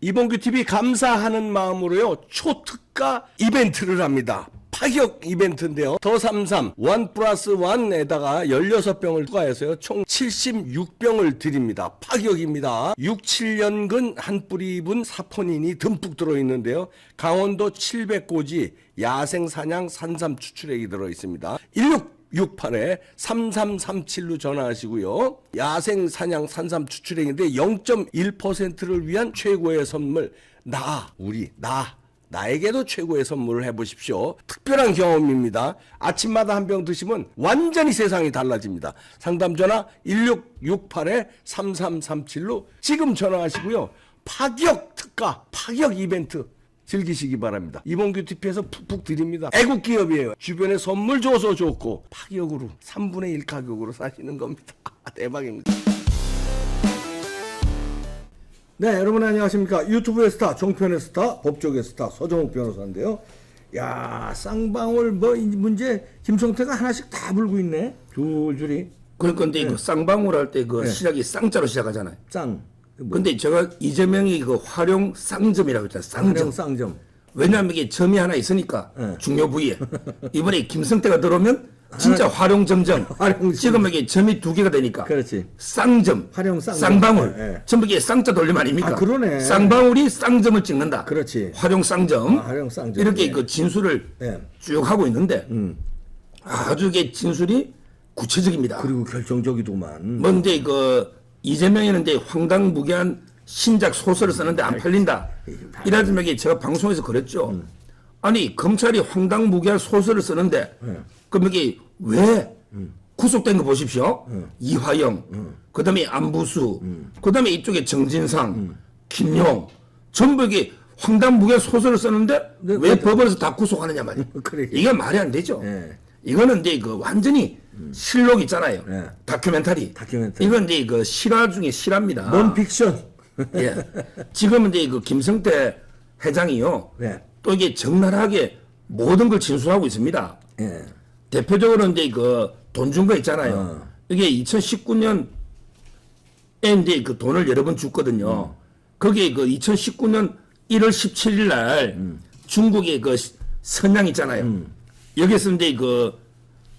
이봉규 TV 감사하는 마음으로요 초특가 이벤트를 합니다. 파격 이벤트인데요. 더 삼삼 1+1에다가 16병을 추가해서요 총 76병을 드립니다. 파격입니다. 6, 7년근 한 뿌리 입은 사포닌이 듬뿍 들어있는데요. 강원도 700고지 야생사냥 산삼 추출액이 들어있습니다. 1668에 3337로 전화하시고요. 야생사냥 산삼 추출액인데 0.1%를 위한 최고의 선물 나에게도 최고의 선물을 해보십시오. 특별한 경험입니다. 아침마다 한 병 드시면 완전히 세상이 달라집니다. 상담 전화 1668-3337로 지금 전화하시고요. 파격 특가, 파격 이벤트 즐기시기 바랍니다. 이봉규 TV에서 푹푹 드립니다. 애국 기업이에요. 주변에 선물 줘서 좋고 파격으로 3분의 1 가격으로 사시는 겁니다. 대박입니다. 네, 여러분 안녕하십니까. 유튜브의 스타, 종편의 스타, 법조계 스타 서정욱 변호사인데요. 야, 쌍방울 문제 김성태가 하나씩 다 불고 있네. 줄줄이. 근데 그 쌍방울 할 때 그 시작이 쌍자로 시작하잖아요. 쌍. 근데 제가 이재명이 그 활용 쌍점이라고 했잖아요. 쌍점. 활용 쌍점. 왜냐하면 이게 점이 하나 있으니까 중요 부위에 이번에 김성태가 들어오면 진짜 활용점점. 지금 이게 점이 2개가 되니까. 그렇지. 쌍점. 활용 쌍점. 쌍방울. 전부 이게 쌍자 돌림 아닙니까? 아, 그러네. 쌍방울이 쌍점을 찍는다. 그렇지. 활용 쌍점. 활용 쌍점. 이렇게 그 진술을 쭉 하고 있는데 아주 이게 진술이 구체적입니다. 그리고 결정적이더만. 뭔데 그 이재명이는 이제 황당무계한 신작 소설을 쓰는데 안 팔린다. 이라지면 이게 제가 방송에서 그랬죠. 아니 검찰이 황당무계한 소설을 쓰는데 그럼 이게 왜 구속된 거 보십시오. 이화영, 그다음에 안부수, 그다음에 이쪽에 정진상, 김용 전부 이게 황당무계한 소설을 쓰는데 왜 법원에서 다 구속하느냐 말이야. 그래. 이건 말이 안 되죠. 이거는 이제 그 완전히 실록 있잖아요. 다큐멘터리. 이건 이제 그 실화 중에 실화입니다. 논픽션. 예. 지금은 이제 그 김성태 회장이요. 또 이게 적나라하게 모든 걸 진술하고 있습니다. 대표적으로 이제 그 돈 준 거 있잖아요. 이게 2019년에 이제 그 돈을 여러 번 줬거든요. 거기에 그 2019년 1월 17일 날 중국의 그 선양 있잖아요. 여기서 이제 그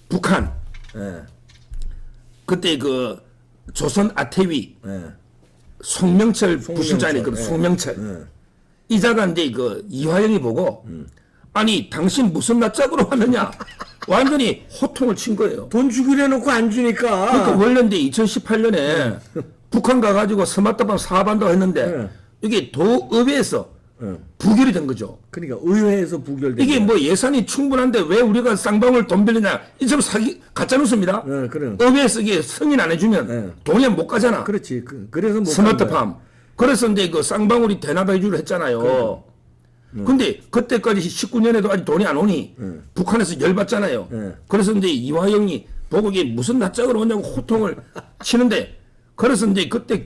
북한 그때 그 조선 아태위 송명철 부실장이 그 송명철 이자가 이제 그 이화영이 보고 아니 당신 무슨 낯짝으로 하느냐 완전히 호통을 친 거예요. 돈 주기로 해놓고 안 주니까. 그러니까 원래 이제 2018년에 북한 가가지고 스마트폰 사업한다고 했는데 이게 도의회에서 부결이 된 거죠. 그러니까 의회에서 부결된 이게 뭐 예산이 충분한데 왜 우리가 쌍방울 돈 빌리냐? 이점 사기 가짜 뉴스입니다. 그래. 의회에서 이게 승인 안 해주면 돈이 못 가잖아. 그렇지. 그래서 못 스마트팜. 그래서 이제 그 쌍방울이 대납 해주기로 했잖아요. 근데 그때까지 19년에도 아직 돈이 안 오니 북한에서 열받잖아요. 그래서 이제 이화영이 보고 이게 무슨 낯짝으로 오냐고 호통을 치는데 그래서 이제 그때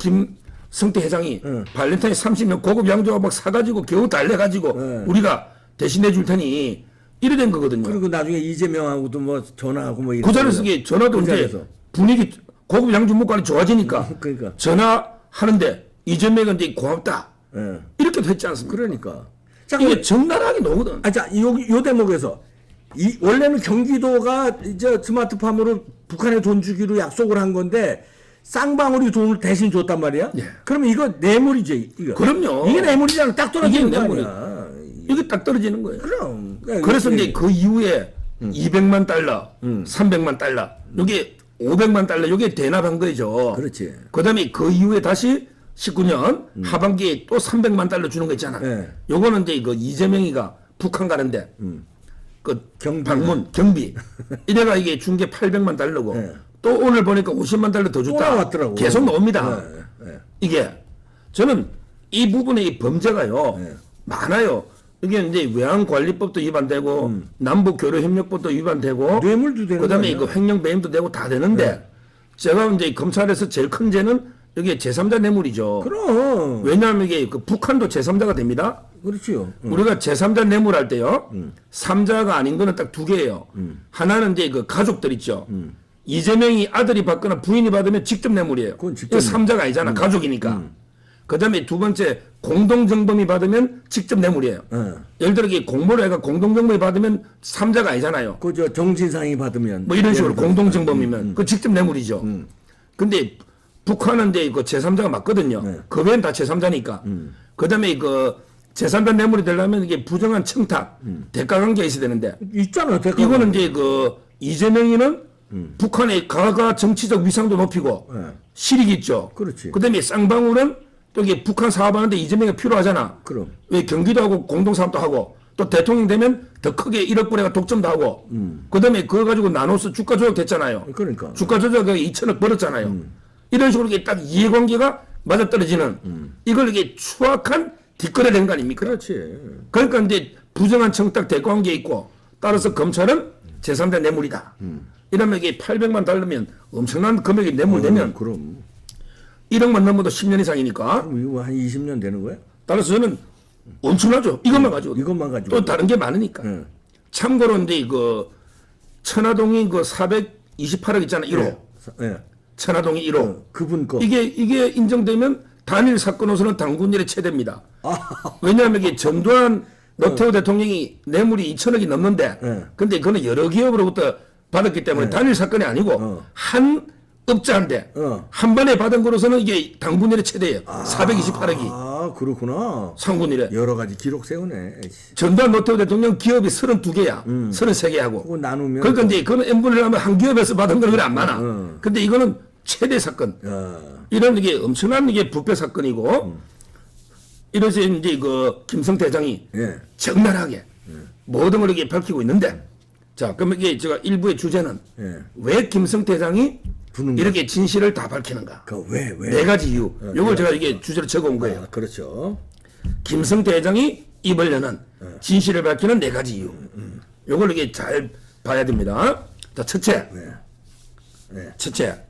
성태 회장이 발렌타인 30년 고급 양조가 막 사가지고 겨우 달래가지고 우리가 대신해 줄 테니 이래 된 거거든요. 그리고 나중에 이재명하고도 뭐 전화하고 뭐 그 자리에서 이게 전화도 그 이제 자리에서. 분위기 고급 양주 물가이 좋아지니까 그러니까. 전화하는데 이재명은 이제 고맙다. 이렇게 됐지 않습니까? 그러니까. 자, 이게 적나라하게 노거든. 자, 요 대목에서 원래는 경기도가 이제 스마트팜으로 북한에 돈 주기로 약속을 한 건데 쌍방울이 돈을 대신 줬단 말이야? 그러면 이거 뇌물이지, 이거. 그럼요. 이게 뇌물이잖아. 딱 떨어지는 거 뇌물이에요. 아니야. 이게 딱 떨어지는 거예요. 그럼. 그래서 이제 그 이후에 200만 달러, 300만 달러, 요게 500만 달러, 요게 대납한 거죠. 그렇지. 그 다음에 그 이후에 다시 19년 하반기에 또 300만 달러 주는 거 있잖아. 요거는 이제 그 이재명이가 북한 가는데 그 방문, 경비. 이래가 이게 준 게 800만 달러고 또 오늘 보니까 50만 달러 더 줬다. 나왔더라고. 계속 나옵니다. 이게 저는 이 부분의 이 범죄가요 많아요. 이게 이제 외환관리법도 위반되고 남북교류협력법도 위반되고 뇌물도 되는 그다음에 거 이거 아니야? 횡령배임도 되고 다 되는데 제가 이제 검찰에서 제일 큰 죄는 이게 제3자 뇌물이죠. 그럼. 왜냐하면 이게 그 북한도 제3자가 됩니다. 그렇지요. 우리가 제3자 뇌물 할 때요 3자가 아닌 거는 딱 2개예요. 하나는 이제 그 가족들 있죠. 이재명이 아들이 받거나 부인이 받으면 직접 뇌물이에요. 그건 직접 이거 3자가 아니잖아. 가족이니까. 그다음에 두 번째 공동정범이 받으면 직접 뇌물이에요. 예를 들어 이게 공모를 해가 공동정범이 받으면 3자가 아니잖아요. 그저 정진상이 받으면 뭐 이런 식으로 공동정범이면 그 직접 뇌물이죠. 근데 북한은 이제 그 제3자가 맞거든요. 그 외엔 다 제3자니까. 그다음에 그 제3자 뇌물이 되려면 이게 부정한 청탁, 대가관계가 있어야 되는데 있잖아. 이거는 이제 그 이재명이는 북한의 가가 정치적 위상도 높이고 실익이 있죠. 그렇지. 그다음에 쌍방울은 또 이게 북한 사업하는데 이재명이 필요하잖아. 그럼. 왜 경기도 하고 공동사업도 하고 또 대통령 되면 더 크게 1억 불에가 독점도 하고 그다음에 그거 가지고 나눠서 주가 조작 됐잖아요. 그러니까. 주가 조작에 2천억 벌었잖아요. 이런 식으로 이게 딱 이해관계가 맞아떨어지는 이걸 이게 추악한 뒷거래 된 거 아닙니까? 그렇지. 그러니까 이제 부정한 청탁 대가관계 있고 따라서 검찰은 제3자 뇌물이다. 이러면 이게 800만 달러면 엄청난 금액이 뇌물되면 그럼 1억만 넘어도 10년 이상이니까 그럼 이거 한 20년 되는 거야? 따라서 저는 엄청나죠. 이것만 가지고. 이것만 가지고. 또 다른 게 많으니까. 참고로 이제 그 천화동이 그 428억 있잖아. 1호. 예. 천화동이 1호. 그분 거. 이게 인정되면 단일 사건으로서는 당군 일의 최대입니다. 왜냐하면 이게 전두환 노태우 대통령이 뇌물이 2천억이 넘는데 근데 그거는 여러 기업으로부터 받았기 때문에 단일 사건이 아니고 한 업자인데 한 번에 받은 거로서는 이게 당군 일의 최대예요. 428억이. 아, 그렇구나. 상군 일에. 여러 가지 기록 세우네. 에이씨. 전두환 노태우 대통령 기업이 32개야. 33개하고. 그거 나누면 그러니까 이제 그거는 n분을 하면 한 기업에서 받은 건 그래 안 많아. 근데 이거는 최대 사건. 이런 이게 엄청난 이게 부패 사건이고 이래서 이제 그 김성태 회장이 예. 적나라하게 모든 걸 이렇게 밝히고 있는데 자 그러면 이게 제가 일부의 주제는 예. 왜 김성태 회장이 부는 이렇게 진실을 다 밝히는가? 그 왜? 네 가지 이유. 요걸 제가 이게 주제로 적어온 거예요. 아, 그렇죠. 김성태 회장이 입을 여는 진실을 밝히는 네 가지 이유. 요걸 이게 잘 봐야 됩니다. 자, 첫째. 첫째.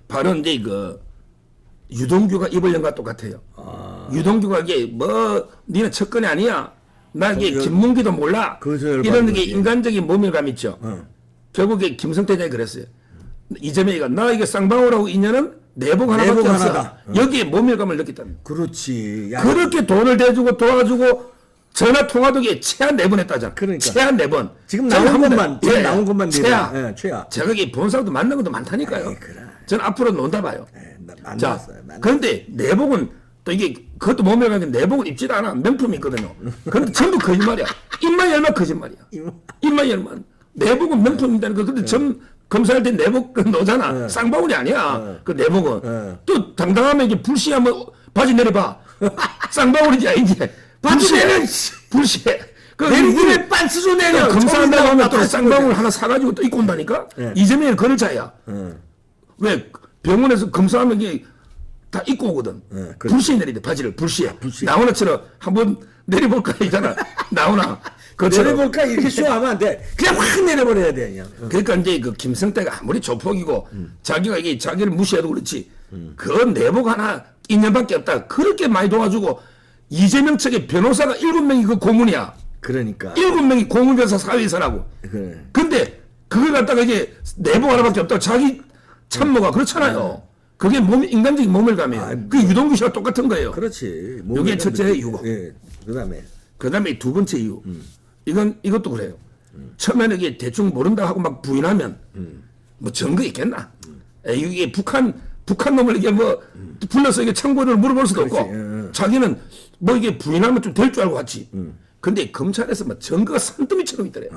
바로 이제 그 유동규가 입을 연 것과 똑같아요. 유동규가 이게 뭐 니는 첫건이 아니야. 나 이게 김문기도 몰라. 그것을 이런 받은 게 거지. 인간적인 모멸감 있죠. 결국에 김성태 회장이 그랬어요. 이재명이가 나 이게 쌍방울하고 인연은 내복 하나밖에 내복 없어. 하나다. 여기에 모멸감을 느꼈다는 거예요. 그렇지. 야, 그렇게 돈을 대주고 도와주고 전화 통화도 이게 최한 4번 했다잖아. 그러니까. 최한 4번. 지금 나온 것만 지금 나온 것만 최하. 내려. 예, 최하. 제가 이게 본 사람도 만난 것도 많다니까요. 에이, 그래. 저는 앞으로 논다 봐요. 안 자, 나왔어요. 그런데 내복은 또 이게 그것도 모멸감인데 내복은 입지도 않아. 명품이 있거든요. 그런데 전부 거짓말이야. 입만 열면 거짓말이야. 입만 열면 내복은 명품이다는 거. 근데 전 검사할 때 내복 그 노잖아. 쌍방울이 아니야. 그 내복은. 또 당당하면 이게 불시하면 바지 내려봐. 쌍방울인지 아닌지. 바지 내려, 불시해. 그 내리기를 빤스 좀 내려. 검사한다고 하면 또 처음이다. 쌍방울 하나 사가지고 또 입고 온다니까? 이재명은 그럴자야. 왜 병원에서 검사하면 이게 다 입고 오거든. 그렇지. 불시에 내리대 바지를 불시에. 나오나처럼 한번 내려볼까 있잖아. 나오나. 그처럼. 내려볼까 이렇게 쇼하면 안 돼. 그냥 확 내려버려야 돼 그냥. 그러니까 이제 그 김성태가 아무리 조폭이고 자기가 이게 자기를 무시해도 그렇지. 그 내복 하나 2년밖에 없다. 그렇게 많이 도와주고 이재명 측에 변호사가 7명이 그 고문이야. 그러니까. 7명이 고문변사 사회에서라고. 그래. 근데 그걸 갖다가 이제 내복 하나밖에 없다고 자기 참모가 그렇잖아요. 그게 인간적인 모멸감이에요. 그 유동규 씨와 똑같은 거예요. 그렇지. 요게 첫째 이유고. 예. 그다음에 그다음에 두 번째 이유. 이것도 그래요. 처음에는 이게 대충 모른다 하고 막 부인하면 뭐 증거 있겠나? 이게 북한 놈을 이게 뭐 불러서 이게 참고를 물어볼 수도 없고 자기는 뭐 이게 부인하면 좀 될 줄 알고 왔지. 근데 검찰에서 뭐 증거가 산더미처럼 있더래.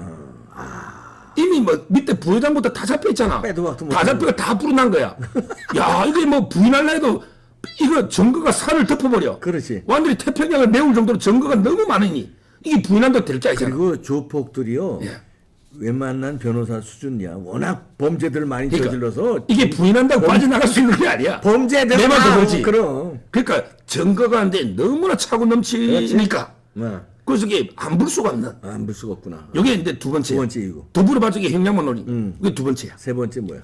이미 뭐 밑에 부회장부터 다 잡혀 있잖아. 빼도 박도 다 못하는 잡혀가 다 불어난 거야. 야 이게 뭐 부인할라 해도 이거 증거가 산을 덮어버려. 그렇지. 완전히 태평양을 메울 정도로 증거가 너무 많으니 이게 부인한다고 될 게 아니잖아. 그리고 조폭들이요. 예. 웬만한 변호사 수준이야. 워낙 범죄들 많이 그러니까 저질러서 이게 부인한다고 빠져나갈 수 있는 게 아니야. 범죄들 내 말도 다 그렇지. 그럼. 그러니까 증거가 안 돼. 너무나 차고 넘치니까. 네. 그래서 이게 안 볼 수가 없는. 안 볼 수가 없구나. 이게 이제 두 번째. 두 번째 이유고. 더불어 봐주기 형량만 논의. 이게 두 번째야. 세 번째 뭐야?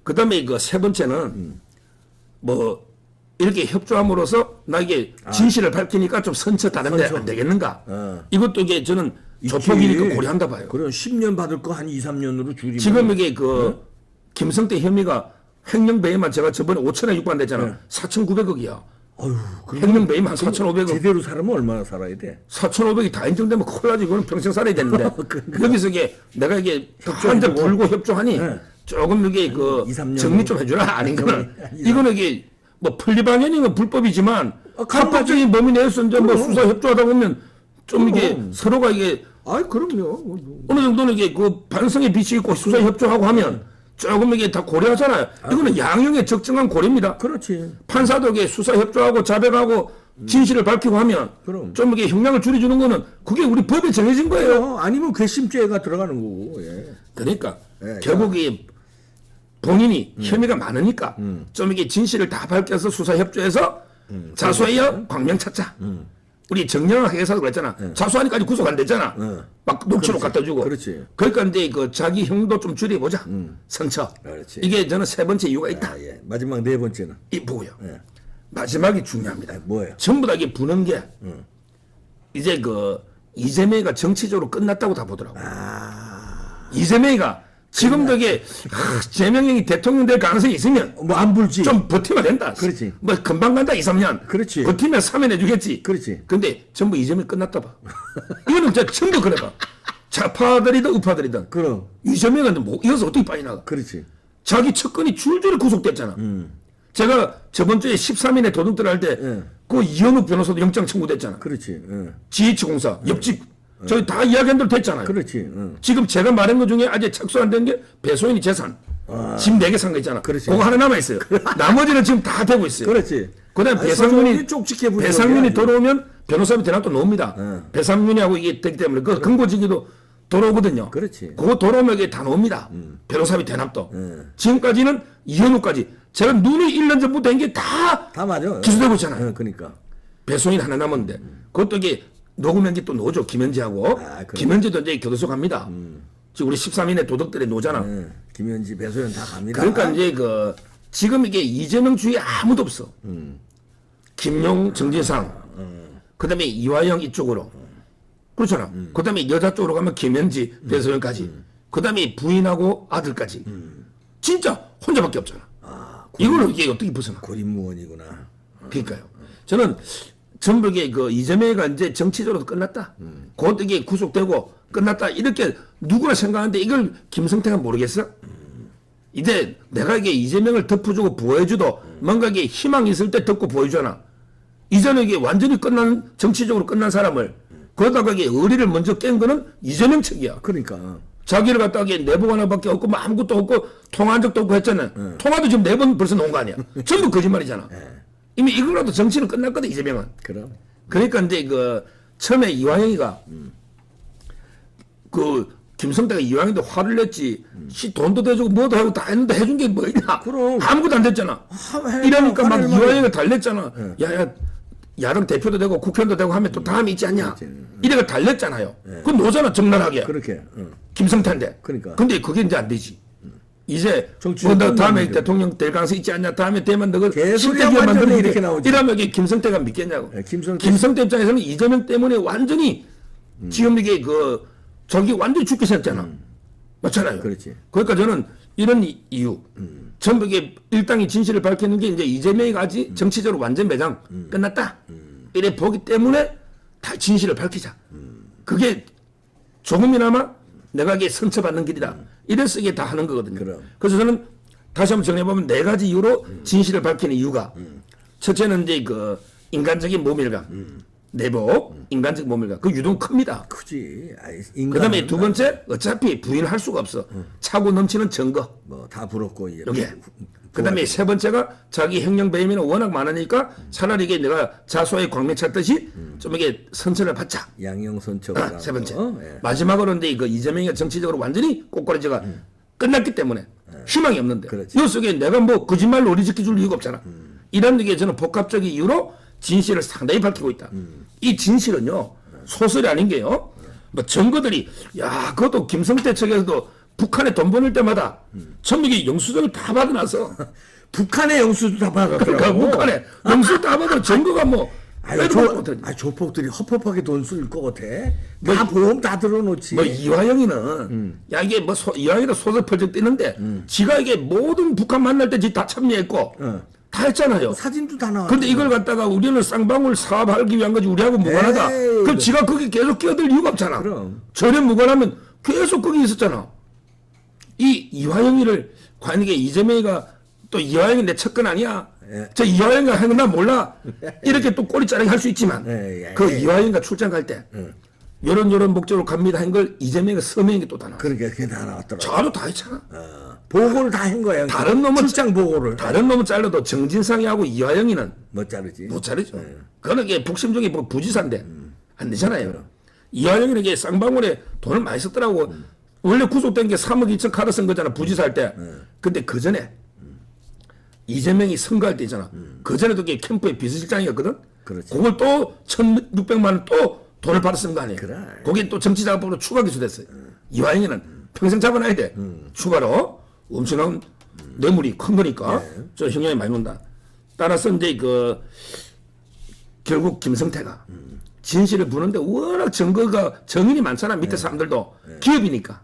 그 다음에 그 세 번째는 뭐 이렇게 협조함으로써 나 이게 진실을 밝히니까 좀 선처 다른데 안 되겠는가? 이것도 이게 저는 조폭이니까 고려한다 봐요. 그럼 10년 받을 거 한 2, 3년으로 줄이면 지금 이게 그 김성태 혐의가 횡령배에만 제가 저번에 5천에 육박됐잖아. 4,900억이야. 어휴, 그러면 혁명 배임 한 4,500억. 제대로 살면 얼마나 살아야 돼? 4,500이 다 인정되면 큰일 나지. 그건 평생 살아야 되는데. 그러니까. 여기서 이게 내가 이게 한자 불고 협조하니 네. 조금 이게 그 2, 3년 정리 좀 해주라. 아닌 거는 이거는 이게 뭐 분리방해는 불법이지만 합법적인 범위 내에서 이제 뭐 수사 협조하다 보면 좀 이게 서로가 이게 아이 그럼요. 어느 정도는 이게 그 반성의 빛이 있고 수사 협조하고 하면 조금 이게 다 고려하잖아요. 이거는 양형의 적정한 고려입니다. 그렇지. 판사도 이게 수사 협조하고 자백하고 진실을 밝히고 하면 그럼. 좀 이게 형량을 줄여주는 거는 그게 우리 법에 정해진 거예요. 아니면 괘씸죄가 들어가는 거고. 예. 그러니까 예, 결국 이 본인이 혐의가 많으니까 좀 이게 진실을 다 밝혀서 수사 협조해서 자수하여 광명 찾자. 우리 정영학 회사도 그랬잖아. 자수하니까지 구속 안 됐잖아. 막 녹취록 갖다 주고. 그렇지. 그러니까 이제 그 자기 형도 좀 줄여보자. 선처. 그렇지. 이게 저는 세 번째 이유가 있다. 아, 예. 마지막 네 번째는 이 보고요. 예. 마지막이 중요합니다. 뭐예요? 전부 다 이게 부는 게 이제 그 이재명이가 정치적으로 끝났다고 다 보더라고. 이재명이가 지금도 이게 재명형이 대통령 될 가능성이 있으면 뭐 안 불지. 좀 버티면 된다. 그렇지. 뭐 금방 간다 2, 3년. 그렇지. 버티면 3년 해주겠지. 그렇지. 근데 전부 이재명이 끝났다 봐. 이거는 진짜 전부 그래 봐. 좌파들이든 우파들이든. 그럼. 이재명은 뭐 이어서 어떻게 빠져나가. 그렇지. 자기 측근이 줄줄이 구속됐잖아. 제가 저번 주에 13인의 도둑들 할 때 그 이현욱 변호사도 영장 청구됐잖아. 그렇지. 예. GH공사 옆집 저희 다 이야기한 대로 됐잖아요. 그렇지. 지금 제가 말한 것 중에 아직 착수 안 된 게 배소인이 재산 집 4개 산 거 있잖아. 그렇지. 그거 하나 남아 있어요. 나머지는 지금 다 되고 있어요. 그렇지. 그다음 아니, 배상윤이 서정훈이 쪽집게 부리는 배상윤이 게 들어오면 변호사비 대납도 나옵니다. 배상윤이하고 이게 되기 때문에 그 근거지기도 돌아오거든요. 그렇지. 그거 돌아오면 이게 다 나옵니다. 변호사비 대납도. 지금까지는 이현우까지 제가 눈이 1년 전부터 한 게 다 다 맞아. 기소되고 있잖아요. 그러니까. 배송인 하나 남았는데 그것도 이게 녹음한 게 또 노죠. 김현지하고 그래. 김현지도 이제 교도소 갑니다. 지금 우리 13인의 도덕들의 노잖아. 김현지, 배소연 다 갑니다. 그러니까 이제 그 지금 이게 이재명 주위에 아무도 없어. 김용, 정진상, 그다음에 이화영 이쪽으로 그렇잖아. 그다음에 여자 쪽으로 가면 김현지, 배소연까지. 그다음에 부인하고 아들까지. 진짜 혼자밖에 없잖아. 이거는 이게 어떻게 벗어나? 고립무원이구나. 그러니까요. 저는 전부 이게 그 이재명이가 이제 정치적으로 끝났다. 곧 이게 구속되고 끝났다. 이렇게 누구나 생각하는데 이걸 김성태가 모르겠어? 이제 내가 이게 이재명을 덮어주고 보호해줘도 뭔가 이게 희망이 있을 때 덮고 보여주잖아. 이전에 이게 완전히 끝난, 정치적으로 끝난 사람을 그러다가 이게 의리를 먼저 깬 거는 이재명 측이야. 그러니까. 자기를 갖다 이게 내복 하나밖에 없고 뭐 아무것도 없고 통화한 적도 없고 했잖아. 통화도 지금 4번 벌써 놓은 거 아니야. 전부 거짓말이잖아. 이미 이거라도 정치는 끝났거든 이재명은. 그럼. 그러니까 이제 그 처음에 이화영이가 그 김성태가 이화영인데 화를 냈지. 시 돈도 대주고 뭐도 하고 다 했는데 해준 게 뭐 있나? 그럼. 아무것도 안 됐잖아. 이러니까 막 이화영이가 달랬잖아. 야야 야당 대표도 되고 국회의원도 되고 하면 또 다음이 있지 않냐? 이래가 달랬잖아요. 그건 노잖아 정난하게. 그렇게. 김성태인데. 그러니까. 근데 그게 이제 안 되지. 이제 정치적 너 다음에 끝나는 대통령 될 가능성이 있지 않냐? 다음에 되면 너가 개소리야, 실대기업 완전히 만드는 이렇게 나오지. 이러면 이게 김성태가 믿겠냐고. 네, 김성태. 김성태 입장에서는 이재명 때문에 완전히 지금 이게 그 저기 완전히 죽게 생겼잖아. 맞잖아요. 그렇지. 그러니까 저는 이런 이유. 전부 이게 일당이 진실을 밝히는 게 이제 이재명이 아직 정치적으로 완전 매장 끝났다. 이래 보기 때문에 다 진실을 밝히자. 그게 조금이나마 내가 이게 상처받는 길이다. 이래서 이게 다 하는 거거든요. 그럼. 그래서 저는 다시 한번 정리해보면 4가지 이유로 진실을 밝히는 이유가 첫째는 이제 그 인간적인 모멸감. 내복, 인간적 모멸감. 그 유동 큽니다. 크지. 그 다음에 두 번째, 어차피 부인할 수가 없어. 차고 넘치는 증거. 뭐다 부럽고 이제. 여기. 그 다음에 세 번째가 자기 횡령 배임이 워낙 많으니까 차라리 이게 내가 자수의 광명 찾듯이 좀 이게 선처를 받자. 양형선처가. 세 번째. 예. 마지막으로 이제 그 이재명이 정치적으로 완전히 꼬꼬라지가 끝났기 때문에 희망이 없는데. 그렇지. 이 속에 내가 뭐 거짓말로 오리 지켜줄 이유가 없잖아. 이런 게 저는 복합적인 이유로 진실을 상당히 밝히고 있다. 이 진실은요, 소설이 아닌 게요. 뭐 증거들이, 야, 그것도 김성태 측에서도 북한에 돈 보낼 때마다 전부 이게 영수증을 다 받아놔서. 북한의 영수도 다 받았더라고. 그러니까 북한에 영수 다 받아 증거가 뭐. 조폭들이 허퍼하게 돈 쓸 것 같아. 다 보험 다 들어놓지. 뭐 이화영이는 야 이게 뭐 이화영이도 소설 퍼즐 뛰는데 지가 이게 모든 북한 만날 때 지 다 참여했고 다 했잖아요. 사진도 다 나와. 근데 이걸 갖다가 우리는 쌍방울 사업하기 위한 거지 우리하고 무관하다. 에이, 그럼 지가 거기 계속 끼어들 이유가 없잖아. 그럼. 전혀 무관하면 계속 거기 있었잖아. 이 이화영이를 과연 이게 이재명이가 또 이화영이 내 척근 아니야? 예. 저 이화영이가 하는 건 나 몰라. 이렇게 또 꼬리 자르기 할 수 있지만 예, 예, 그 예. 이화영이가 출장 갈 때 요런 목적으로 갑니다 한 걸 이재명이가 서명한 게 또 다 나와. 그러니까 그게 다 나왔더라고. 저도 다 했잖아. 보고를 다 한 거예요. 다른 놈은 출장 보고를. 다른 놈은 잘라도 정진상이하고 이화영이는 못 자르지. 못 자르죠. 그거는 이게 북심족이 뭐 부지사인데 안 되잖아요. 이화영이는 이게 쌍방울에 돈을 많이 썼더라고. 원래 구속된 게 3억 2천 카드 쓴 거잖아 부지사 할 때. 근데 그 전에 이재명이 선거할 때 있잖아. 그 전에도 이게 캠프의 비서실장이었거든. 그렇지. 그걸 또 1,600만 원 또 돈을 받아 쓴 거 아니에요. 그래. 거기 또 정치자금법으로 추가 기소됐어요. 이화영이는 평생 잡아놔야 돼. 추가로 엄청난 뇌물이 큰 거니까 저 형량이 많이 논다. 따라서 이제 그 결국 김성태가 진실을 부는데 워낙 증거가 정인이 많잖아. 밑에 사람들도 기업이니까.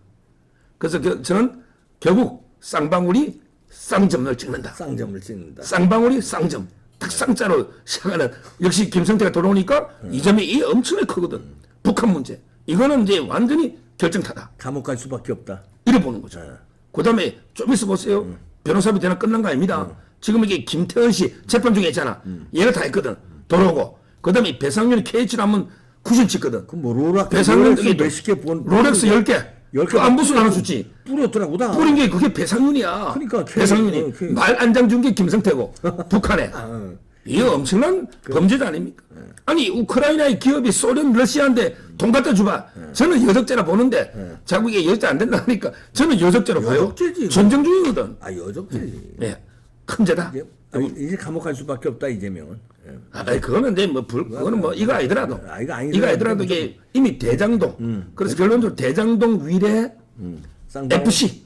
그래서 저는 결국 쌍방울이 쌍점을 찍는다. 쌍점을 찍는다. 쌍방울이 쌍점. 딱 쌍자로 시작하는 역시 김성태가 돌아오니까 이 점이 이 엄청나게 크거든. 북한 문제. 이거는 이제 완전히 결정타다. 감옥 갈 수밖에 없다. 이래 보는 거죠. 그 다음에 좀 있어 보세요. 변호사비 대낮 끝난 거 아닙니다. 지금 이게 김태현 씨 재판 중에 있잖아. 얘가 다 했거든. 돌아오고. 그 다음에 배상률이 KH로 하면 90 찍거든. 그럼 뭐 롤락 배상률 롤렉스 몇십 개 본. 롤렉스 10개. 10개 그 안부수 나눠줬지. 뿌렸더라고 다. 뿌린 게 그게 배상윤이야. 그러니까 배상윤이 말 안장 준 게 김성태고 북한에 이게 엄청난 범죄자 아닙니까? 아니 우크라이나의 기업이 소련 러시아인데 돈 갖다 주봐. 저는 여적죄라 보는데 자꾸 이게 여적죄 안 된다 하니까 저는 여적죄로 봐요. 여적죄지. 전쟁 중이거든. 아 여적죄지. 예, 큰 죄다. 이제 감옥 갈 수밖에 없다 이재명은. 예. 아니 그거는 이제 뭐 그거는 뭐 이거 아니더라도 이거 이거 아니더라도 이게 이미 대장동 그래서 결론적으로 대장동 위례 쌍방울. FC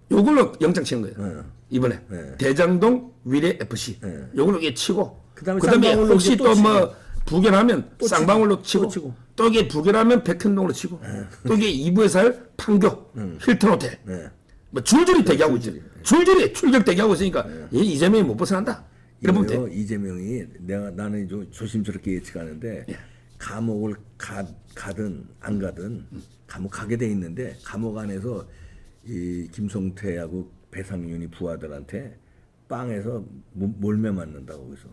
요걸로 영장 치는 거예요. 이번에 대장동 위례 FC 요걸로 이게 치고 그다음에 그다음에 쌍방울로 혹시 이제 또 또 뭐 부결하면 또 쌍방울로 치고, 치고, 또 치고. 또 이게 부결하면 백현동으로 치고 또 이게 2부에서 할 판교 힐튼 호텔 뭐 줄줄이 대기하고 있죠. 줄줄이 출격 대기하고 있으니까 이 이재명이 못 벗어난다. 이래 보면 돼. 이거요, 이재명이 나는 조심스럽게 예측하는데 감옥을 가든 안 가든 감옥 가게 돼 있는데 감옥 안에서 이 김성태하고 배상윤이 부하들한테 빵에서 몰매 맞는다고 그래서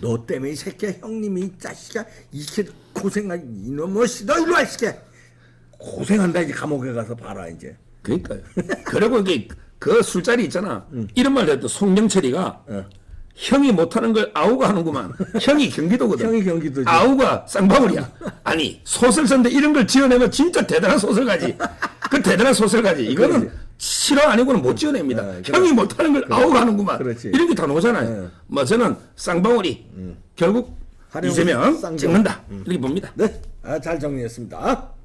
너 때문에 이 새끼야 형님이 이 자식아 이렇게 고생한 이놈의 너 일로 와 이 새끼야 고생한다 이제 감옥에 가서 봐라 이제. 그러니까요. 그리고 이게 그 술자리 있잖아. 이런 말 해도 송영철이가 형이 못하는 걸 아우가 하는구만. 형이 경기도거든. 형이 경기도지. 아우가 쌍방울이야. 아니 소설 썼는데 이런 걸 지어내면 진짜 대단한 소설가지. 그 대단한 소설가지. 이거는 그렇지. 실화 아니고는 못 지어냅니다. 형이 못하는 걸 아우가 하는구만. 그렇지. 이런 게 다 나오잖아요. 뭐 저는 쌍방울이 결국 활용 이재명 쌍방. 찍는다. 이렇게 봅니다. 네, 잘 정리했습니다.